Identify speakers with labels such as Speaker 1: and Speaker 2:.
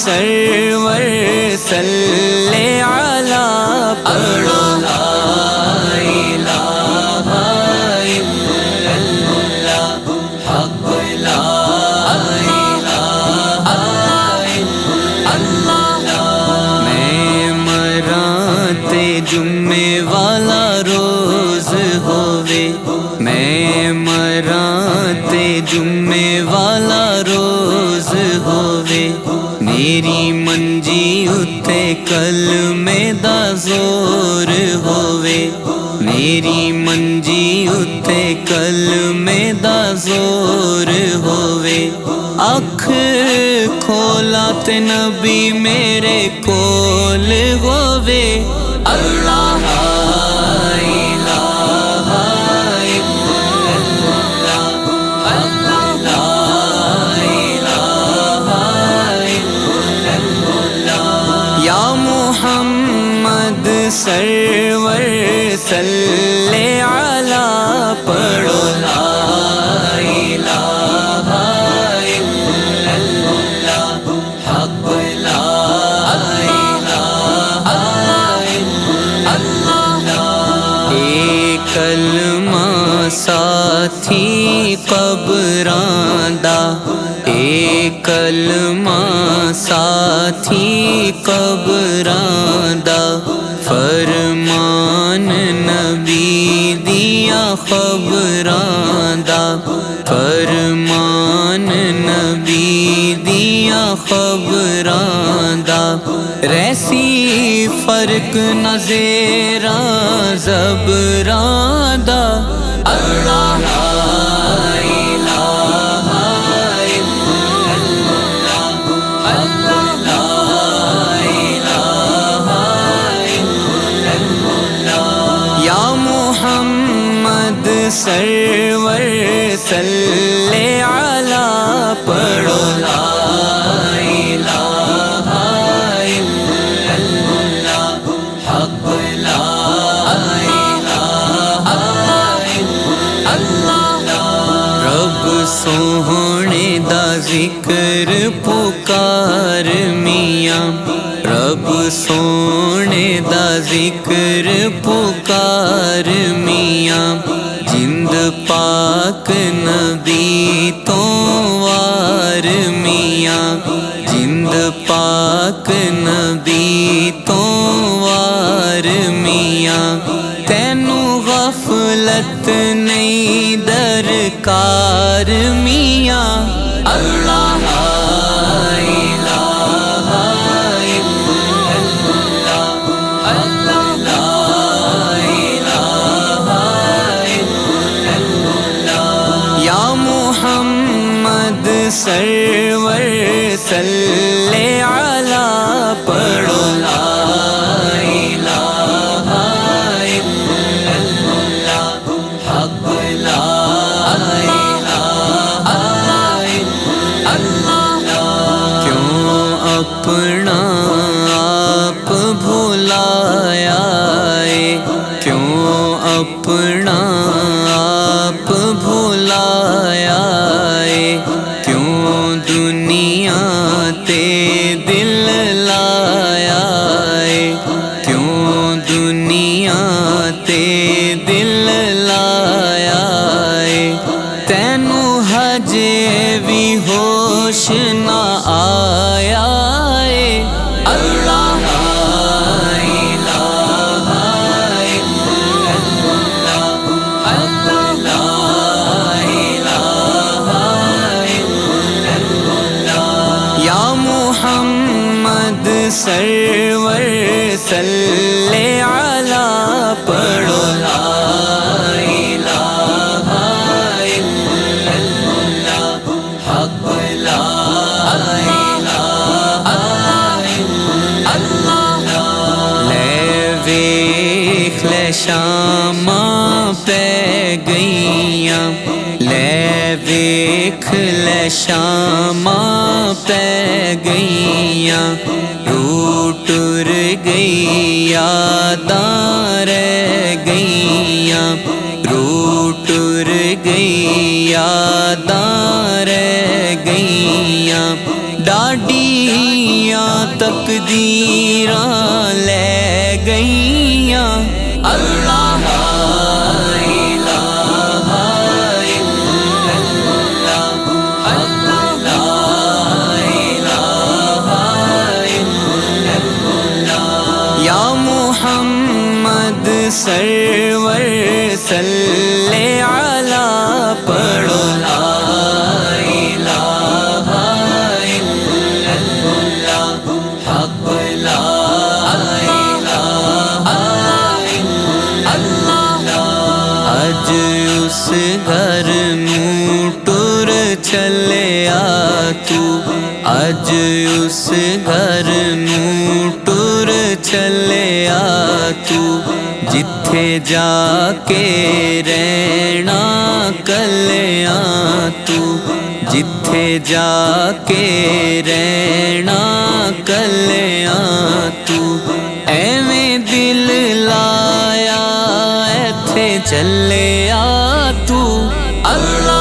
Speaker 1: سرور صلی علی پڑھو لا الہ الا اللہ حق لا الہ الا اللہ۔ میں مراں تے جمعے والا روز ہووے، میں مراں تے جمعے والا روز ہووے، میری منجی اتے کلمے دا زور ہووے، میری منجی اتے کلمے دا زور ہووے، اکھ کھولا تے نبی میرے کول ہووے، اللہ سرور صلی علی پڑھو لا الہ الا اللہ حق لا الہ الا اللہ۔ ایک کلمہ ساتھی قبراں دا، ایک کلمہ ساتھی قبراں دا، فرمان نبی دیا خبراں دا، فرمان نبی دیا خبراں دا، ریسی فرق نہ زیراں زبراں دا، اللہ سرور صلی علی پڑھو لا الہ الا اللہ حق لا الہ الا اللہ۔ رب سوہنے دا ذکر پکار میاں، رب سونے دا ذکر پکار میاں، جند پاک نبی تو وار میاں، جند پاک نبی تو وار میاں، تینوں غفلت نہیں درکار میاں، اللہ سرور صلی علی پڑھو لا الہ الا اللہ حق لا الہ الا اللہ۔ کیوں اپنا آپ بھلایا ہے، کیوں اپنا آپ بھلایا ہے، دنیا تے دل لایا ہے، کیوں دنیا تے دل لایا ہے، تینوں ہجے بھی ہوش نہ آیا ہے، اللہ سرور صلی علی پڑھو لا الہ الا اللہ حق لا الہ الا اللہ۔ لے ویکھ لے شاماں پہ گئیاں، لے ویکھ لے شاماں پہ گئیاں، ٹر گئی یاداں رہ گئیاں، روح ٹر گئی یاداں رہ گئیاں، ڈاڈیاں تقدیراں لے گئیاں اللہ لا الہ الا اللہ اللہ لا الہ الا اللہ یا محمد سرور صلی علی پڑھو لا الہ الا اللہ حق لا الہ الا اللہ اج اس گھر نوں ٹر چلیا تو اج اس گھر نوں ٹر چلیا تو جتھے جا کے رہنا کلیاں تو جتھے جا کے رہنا کلیاں تو ایویں دل لایا ایتھے چلیا تو اللہ